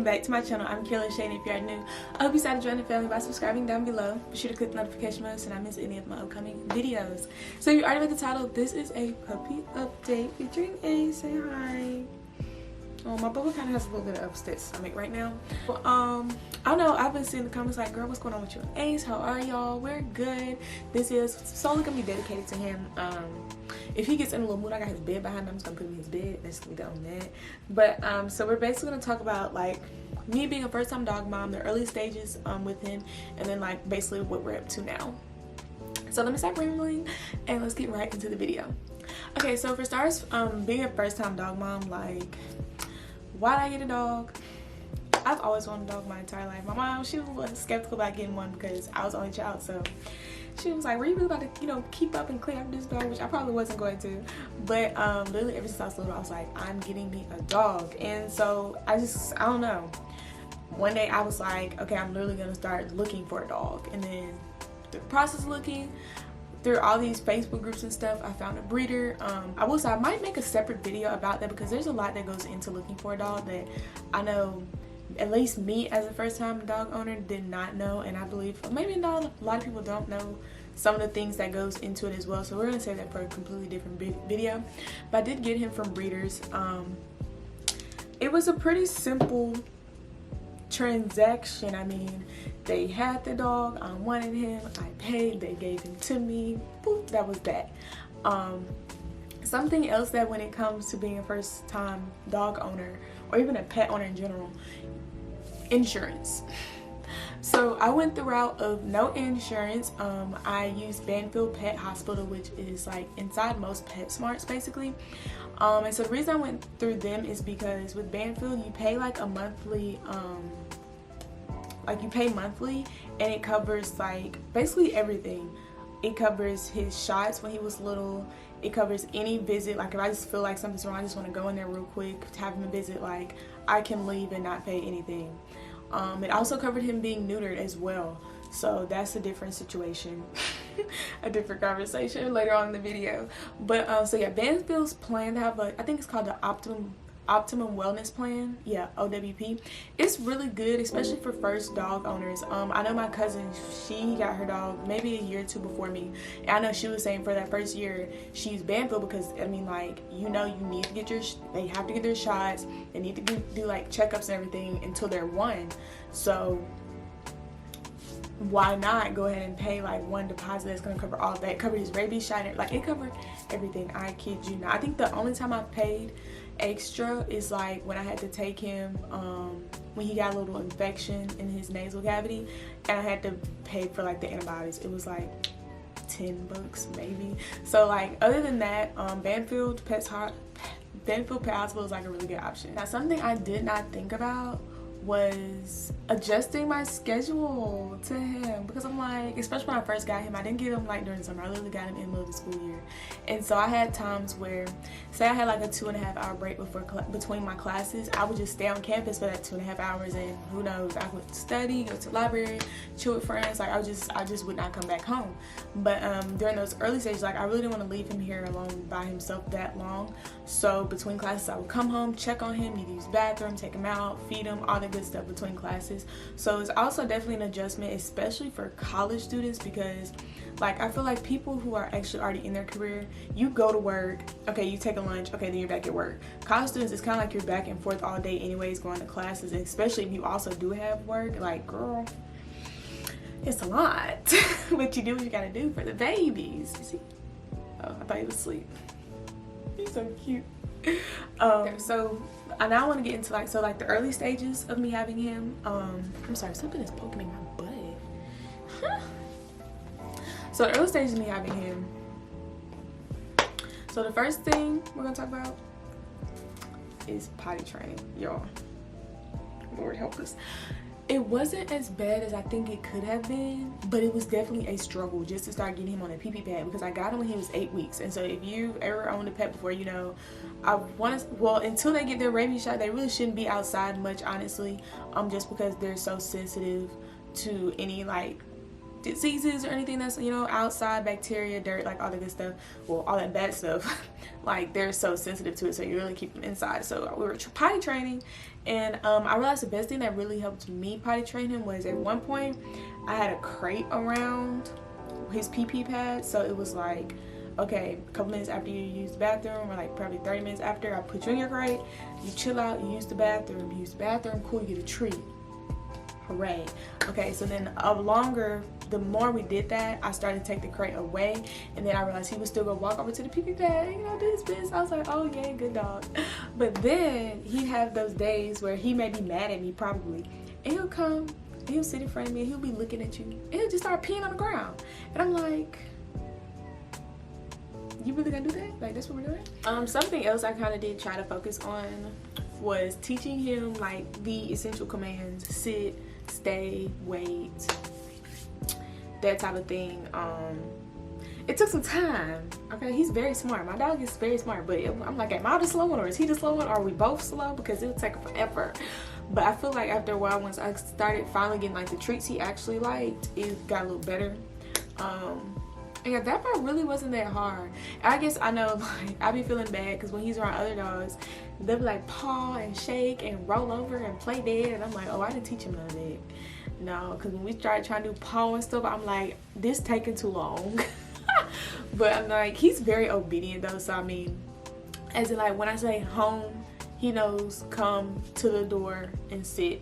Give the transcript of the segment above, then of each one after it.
back to my channel. I'm Kiara. If you are new, I hope you decided to join the family by subscribing down below. Be sure to click the notification bell so you don't miss any of my upcoming videos. So if you already read the title, this is a puppy update featuring A. Say hi. Oh, my bubble kind of has a little bit of upset stomach right now. Well, I don't know, I've been seeing the comments like, girl, what's going on with you and Ace? How are y'all? We're good. This is solely gonna be dedicated to him. If he gets in a little mood, I got his bed behind him. I'm just gonna put him in his bed. That's gonna be done on that. But so we're basically gonna talk about like me being a first-time dog mom, the early stages with him, and then like basically what we're up to now. So let me stop rambling and let's get right into the video. Okay, so for starters, being a first-time dog mom, like, why did I get a dog? I've always wanted a dog my entire life. My mom, she was skeptical about getting one because I was the only child, so she was like, were you really about to, you know, keep up and clean up this dog? Which I probably wasn't going to. But literally ever since I was little, I was like, I'm getting me a dog. And so I don't know. One day I was like, okay, I'm literally gonna start looking for a dog. And then through the process of looking, through all these Facebook groups and stuff, I found a breeder. I will say I might make a separate video about that because there's a lot that goes into looking for a dog that I know at least me as a first-time dog owner did not know, and I believe maybe not a lot of people don't know some of the things that goes into it as well. So we're gonna save that for a completely different video. But I did get him from breeders. It was a pretty simple transaction. I mean, they had the dog, I wanted him, I paid, they gave him to me, boop, that was that. Something else that when it comes to being a first-time dog owner or even a pet owner in general, insurance. So I went the route of no insurance. I used Banfield Pet Hospital, which is like inside most PetSmarts basically. And so the reason I went through them is because with Banfield you pay like a monthly you pay monthly, and it covers like basically everything. It covers his shots when he was little. It covers any visit. Like if I just feel like something's wrong, I just want to go in there real quick to have him a visit, like I can leave and not pay anything. It also covered him being neutered as well. So that's a different situation, a different conversation later on in the video. But so yeah, Banfield's plan to have I think it's called the Optimum Wellness Plan, yeah, OWP. It's really good, especially for first dog owners. I know my cousin, she got her dog maybe a year or two before me, and I know she was saying for that first year she used Banfield because I mean, like, you know, you need to get they have to get their shots, they need to do like checkups and everything until they're 1. So why not go ahead and pay like one deposit that's going to cover all that, cover his rabies shot, like it covered everything. I kid you not. I think the only time I paid extra is like when I had to take him when he got a little infection in his nasal cavity, and I had to pay for like the antibiotics. It was like $10 maybe. So like other than that, Banfield Pet Hospital is like a really good option. Now something I did not think about was adjusting my schedule to him, because I'm like, especially when I first got him, I didn't get him like during the summer. I literally got him in the middle of the school year, and so I had times where, say I had like a 2.5-hour break between my classes, I would just stay on campus for that 2.5 hours, and who knows, I would study, go to the library, chill with friends. Like I just would not come back home. But during those early stages, like I really didn't want to leave him here alone by himself that long. So between classes I would come home, check on him, need to use the bathroom, take him out, feed him, all the good stuff between classes. So it's also definitely an adjustment, especially for college students, because like I feel like people who are actually already in their career, you go to work, okay, you take a lunch, okay, then you're back at work. College students, it's kind of like you're back and forth all day anyways, going to classes, and especially if you also do have work, like girl, it's a lot. But you do what you gotta do for the babies. You see? Oh, I thought he was asleep. He's so cute. Okay, so I now want to get into like the early stages of me having him. I'm sorry, something is poking in my butt. So the early stages of me having him. So the first thing we're gonna talk about is potty training, y'all. Lord help us. It wasn't as bad as I think it could have been, but it was definitely a struggle just to start getting him on a pee-pee pad, because I got him when he was 8 weeks. And so if you ever owned a pet before, you know, well, until they get their rabies shot, they really shouldn't be outside much, honestly, just because they're so sensitive to any like diseases or anything that's, you know, outside, bacteria, dirt, like all the good stuff, well, all that bad stuff. like they're so sensitive to it, so you really keep them inside. So we were potty training, and I realized the best thing that really helped me potty train him was at one point I had a crate around his pee pad, so it was like, okay, a couple minutes after you use the bathroom, or like probably 30 minutes after, I put you in your crate, you chill out, you use the bathroom, cool, you get a treat. Hooray. Okay, so then the more we did that, I started to take the crate away, and then I realized he would still go walk over to the pee pad, you know, do his business. I was like, oh yeah, good dog. But then he'd have those days where he may be mad at me probably, and he'll come, and he'll sit in front of me, and he'll be looking at you, and he'll just start peeing on the ground, and I'm like, you really gonna do that? Like, that's what we're doing? Something else I kind of did try to focus on was teaching him like the essential commands: sit, stay, wait, that type of thing. It took some time. Okay, he's very smart. My dog is very smart, but I'm like, am I the slow one, or is he the slow one, or are we both slow? Because it'll take forever. But I feel like after a while, once I started finally getting like the treats he actually liked, it got a little better. And that part really wasn't that hard. I guess I know, like, I be feeling bad because when he's around other dogs, they'll be like paw and shake and roll over and play dead, and I'm like, oh, I didn't teach him none of that. No, because when we started trying to do paw and stuff, I'm like, this taking too long. But I'm like, he's very obedient though, so I mean, as in like when I say home, he knows come to the door and sit.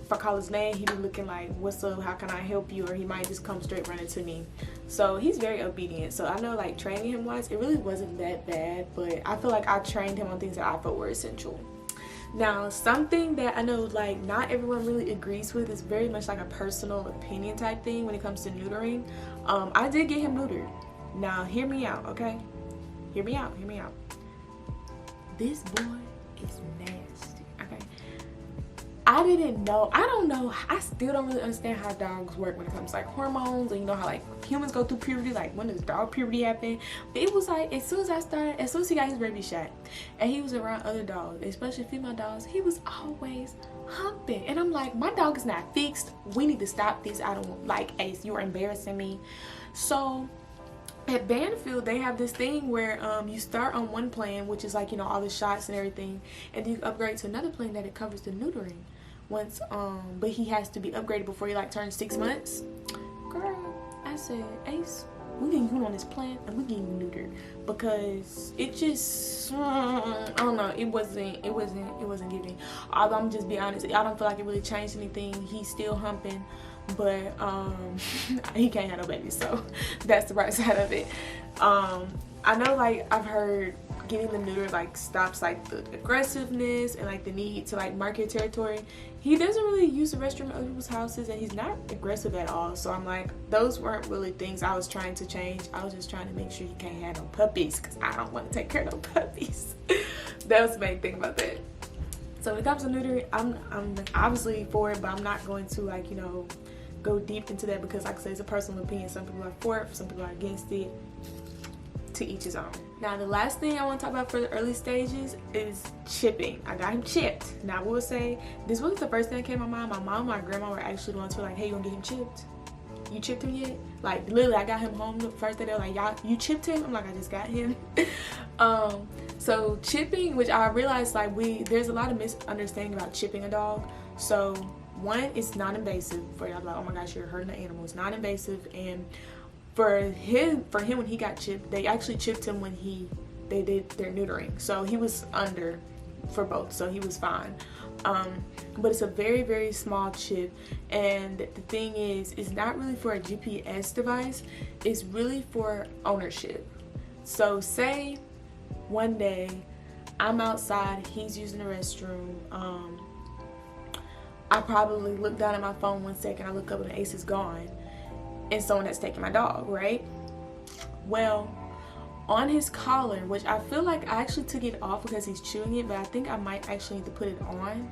If I call his name, he be looking like, what's up, how can I help you? Or he might just come straight running to me. So he's very obedient. So I know, like, training him wise, it really wasn't that bad, but I feel like I trained him on things that I thought were essential. Now, something that I know, like, not everyone really agrees with, is very much like a personal opinion type thing when it comes to neutering. I did get him neutered. Now, hear me out, okay? Hear me out. This boy is nasty, okay? I didn't know, I don't know, I still don't really understand how dogs work when it comes to like hormones, and you know how like humans go through puberty, like when does dog puberty happen? But it was like as soon as he got his rabies shot and he was around other dogs, especially female dogs, he was always humping, and I'm like, my dog is not fixed, we need to stop this. I don't like, Ace, you're embarrassing me. So at Banfield, they have this thing where you start on one plan, which is like, you know, all the shots and everything, and then you upgrade to another plan that it covers the neutering. Once but he has to be upgraded before he like turns 6 months. Girl, I said, Ace, we getting you on this plan and we getting you neutered, because it just I don't know, it wasn't giving. Although I'm just be honest, I don't feel like it really changed anything. He's still humping, but he can't have no babies, so that's the right side of it. I know, like, I've heard getting them neutered like stops like the aggressiveness and like the need to like mark your territory. He doesn't really use the restroom at other people's houses, and he's not aggressive at all. So I'm like, those weren't really things I was trying to change. I was just trying to make sure he can't have no puppies, because I don't want to take care of no puppies. That was the main thing about that. So when it comes to neutering, I'm obviously for it, but I'm not going to, like, you know, go deep into that, because like I said, it's a personal opinion. Some people are for it, some people are against it. To each his own. Now, the last thing I want to talk about for the early stages is chipping. I got him chipped. Now, I will say, this wasn't the first thing that came to my mind. My mom and my grandma were actually going to like, hey, you gonna get him chipped? You chipped him yet? Like, literally, I got him home the first day. They were like, y'all, you chipped him? I'm like, I just got him. So chipping, which I realized, like, there's a lot of misunderstanding about chipping a dog. So one, it's non-invasive. For y'all like, oh my gosh, you're hurting the animal. It's non-invasive, and for him when he got chipped, they actually chipped him when they did their neutering, so he was under for both, so he was fine. But it's a very, very small chip, and the thing is, it's not really for a GPS device, it's really for ownership. So say one day I'm outside, he's using the restroom, I probably look down at my phone 1 second, I look up and Ace is gone, and someone has taken my dog, right? Well, on his collar, which I feel like I actually took it off because he's chewing it, but I think I might actually need to put it on.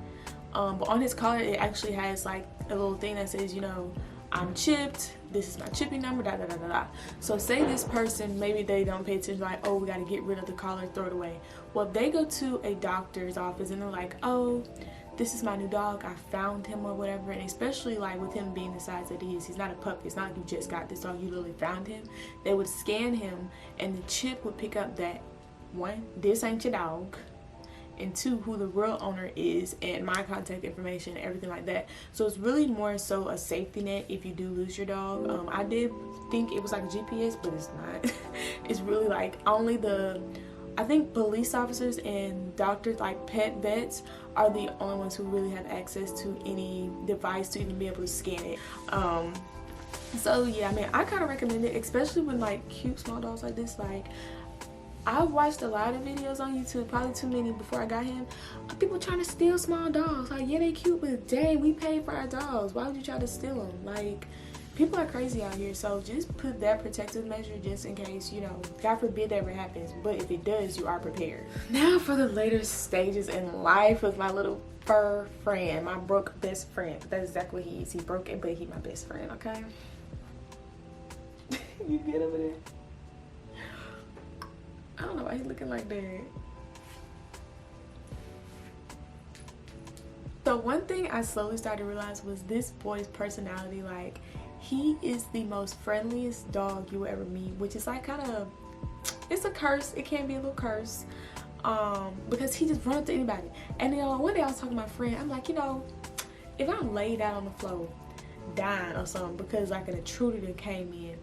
But on his collar, it actually has like a little thing that says, you know, I'm chipped, this is my chipping number, da da da da da. So say this person, maybe they don't pay attention, like, oh, we got to get rid of the collar and throw it away. Well, if they go to a doctor's office and they're like, oh, this is my new dog, I found him or whatever, and especially like with him being the size that he is, he's not a puppy, it's not like you just got this dog, you literally found him. They would scan him and the chip would pick up that one, this ain't your dog, and two, who the real owner is, and my contact information, everything like that. So it's really more so a safety net if you do lose your dog. I did think it was like a GPS, but it's not. It's really like only I think police officers and doctors, like pet vets, are the only ones who really have access to any device to even be able to scan it. So yeah, I mean, I kind of recommend it, especially with like cute small dogs like this. Like, I watched a lot of videos on YouTube, probably too many before I got him, people trying to steal small dogs. Like, yeah, they cute, but dang, we paid for our dogs. Why would you try to steal them? Like, people are crazy out here. So just put that protective measure just in case, you know, God forbid that ever happens. But if it does, you are prepared. Now for the later stages in life with my little fur friend, my broke best friend. That's exactly what he is. He broke it, but he my best friend, okay? You get over there? I don't know why he's looking like that. So one thing I slowly started to realize was this boy's personality. Like, he is the most friendliest dog you will ever meet, which is like kind of, it's a curse. It can be a little curse, because he just runs to anybody. And then one day I was talking to my friend. I'm like, you know, if I'm laid out on the floor dying or something because like an intruder that came in,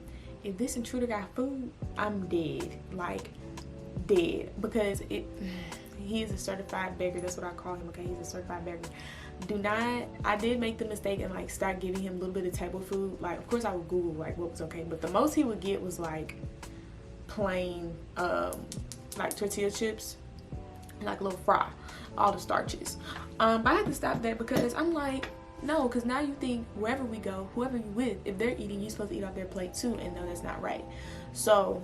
if this intruder got food, I'm dead. Like, dead, because he is a certified beggar. That's what I call him. Okay, he's a certified beggar. Do not, I did make the mistake and like start giving him a little bit of table food. Like, of course I would Google like what was okay, but the most he would get was like plain like tortilla chips, like a little fry, all the starches. But I had to stop that because I'm like, no, because now you think wherever we go, whoever you with, if they're eating, you're supposed to eat off their plate too, and no, that's not right. So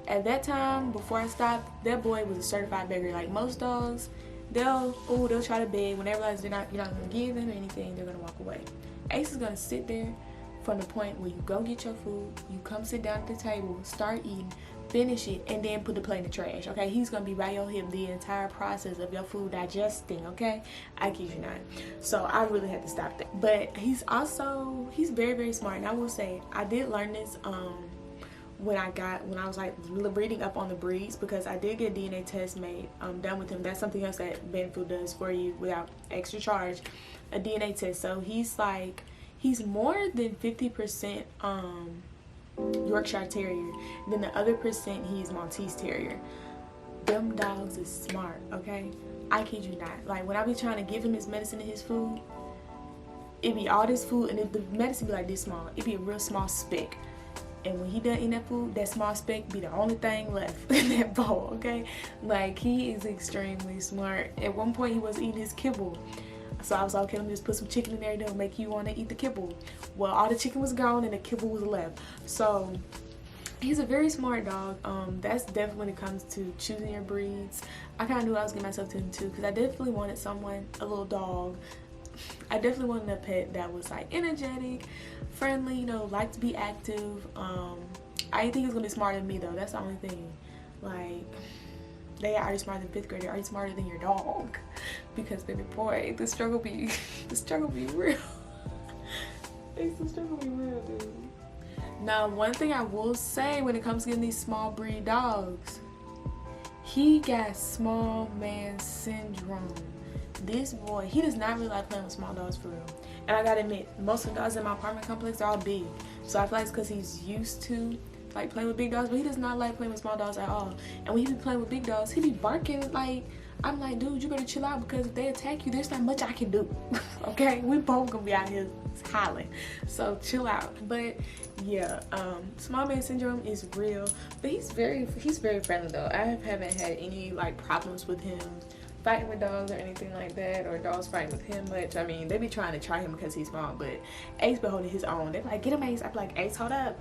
at that time, before I stopped, that boy was a certified beggar. Like, most dogs, they'll try to beg. When they realize you're not gonna give them anything, they're gonna walk away. Ace is gonna sit there from the point where you go get your food, you come sit down at the table, start eating, finish it, and then put the plate in the trash. Okay, he's gonna be by your hip the entire process of your food digesting. Okay, I kid you not. So I really had to stop that. But he's very, very smart. And I will say, I did learn this when I was like reading up on the breeds, because I did get a DNA test made done with him. That's something else that Benfood does for you without extra charge, a DNA test. So he's more than 50% Yorkshire Terrier, then the other percent he's Maltese Terrier. Them dogs is smart, okay? I kid you not. Like, when I be trying to give him his medicine and his food, it be all this food, and the medicine be like this small. It be a real small speck. And when he done eating that food, that small speck be the only thing left in that bowl, okay? Like, he is extremely smart. At one point, he was eating his kibble. So I was like, okay, let me just put some chicken in there, that'll make you want to eat the kibble. Well, all the chicken was gone and the kibble was left. So he's a very smart dog. That's definitely when it comes to choosing your breeds. I kind of knew I was getting myself to him too, because I definitely wanted a little dog. I definitely wanted a pet that was like energetic, friendly, you know, like to be active. I didn't think he was gonna be smarter than me though. That's the only thing. Like, they are already smarter than 5th grade. They're already smarter than your dog, because baby boy, the struggle be real. The struggle be real, dude. Now, one thing I will say when it comes to getting these small breed dogs, he got small man syndrome. This boy, he does not really like playing with small dogs for real. And I gotta admit, most of the dogs in my apartment complex are all big. So I feel like it's because he's used to like playing with big dogs, but he does not like playing with small dogs at all. And when he be playing with big dogs, he be barking. Like, I'm like, dude, you better chill out, because if they attack you, there's not much I can do. Okay, we both gonna be out here howling, so chill out. But yeah, small man syndrome is real, but he's very friendly though. I haven't had any like problems with him fighting with dogs or anything like that, or dogs fighting with him much. I mean, they be trying to try him because he's small, but Ace be holding his own. They be like, get him, Ace. I be like, Ace, hold up.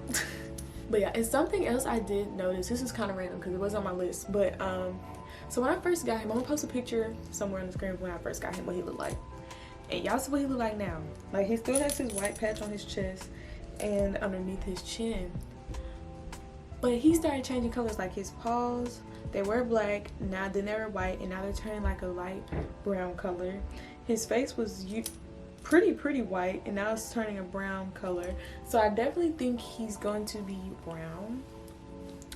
But yeah, and something else I did notice, this is kind of random because it wasn't on my list, but so when I first got him, I'm gonna post a picture somewhere on the screen of when I first got him, what he looked like. And y'all see what he look like now. Like, he still has his white patch on his chest and underneath his chin, but he started changing colors. Like, his paws, they were black, now then they were white, and now they're turning like a light brown color. His face was pretty white, and now it's turning a brown color. So I definitely think he's going to be brown.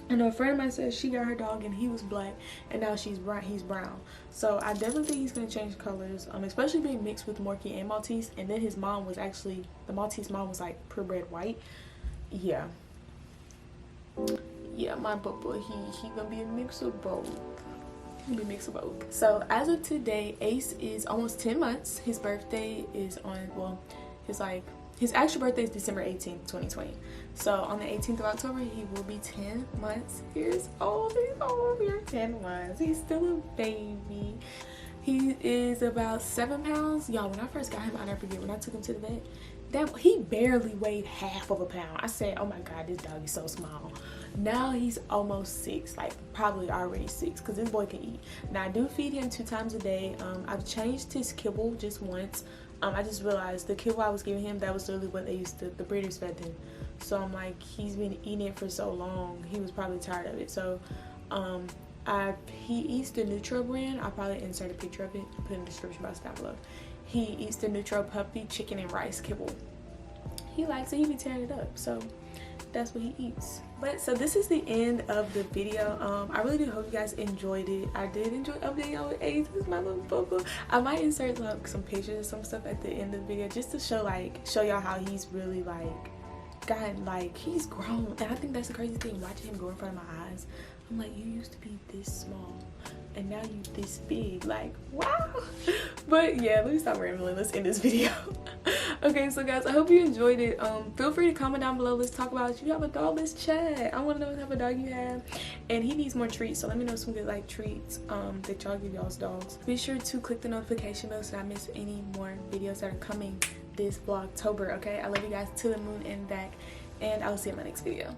And a friend of mine said she got her dog and he was black, and now he's brown. So I definitely think he's gonna change colors, especially being mixed with Morkie and Maltese. And then his mom was actually, the Maltese mom was like purebred white. Yeah, my bubba, he gonna be a mix of both. Be mix of both. So as of today, Ace is almost 10 months. His birthday is on, well, his actual birthday is December 18th, 2020. So on the 18th of October, he will be 10 months. He's over 10 months. He's still a baby. He is about 7 pounds. Y'all, when I first got him, I'll never forget, when I took him to the vet, he barely weighed half of a pound. I said, oh my God, this dog is so small. Now he's almost 6, like probably already 6, because this boy can eat. Now I do feed him 2 times a day. I've changed his kibble just once. I just realized the kibble I was giving him, that was literally what they used to, the breeders fed him. So I'm like, he's been eating it for so long, he was probably tired of it. So he eats the Neutro brand. I'll probably insert a picture of it and put it in the description box down below. He eats the Neutro puppy chicken and rice kibble. He likes it. He be tearing it up, so that's what he eats. But so this is the end of the video. I really do hope you guys enjoyed it. I did enjoy updating y'all with Ace. This is my little bubble. I might insert like some pictures or some stuff at the end of the video, just to show y'all how he's really he's grown. And I think that's the crazy thing, watching him grow in front of my eyes. I'm like, you used to be this small and now you this big, like, wow. But yeah, let me stop rambling. Let's end this video. Okay, so guys, I hope you enjoyed it. Feel free to comment down below. Let's talk about, if you have a dog, let's chat. I want to know what type of dog you have, and he needs more treats, so let me know some good treats that y'all give y'all's dogs. Be sure to click the notification bell so I miss any more videos that are coming this Vlogtober. Okay, I love you guys to the moon and back, and I'll see you in my next video.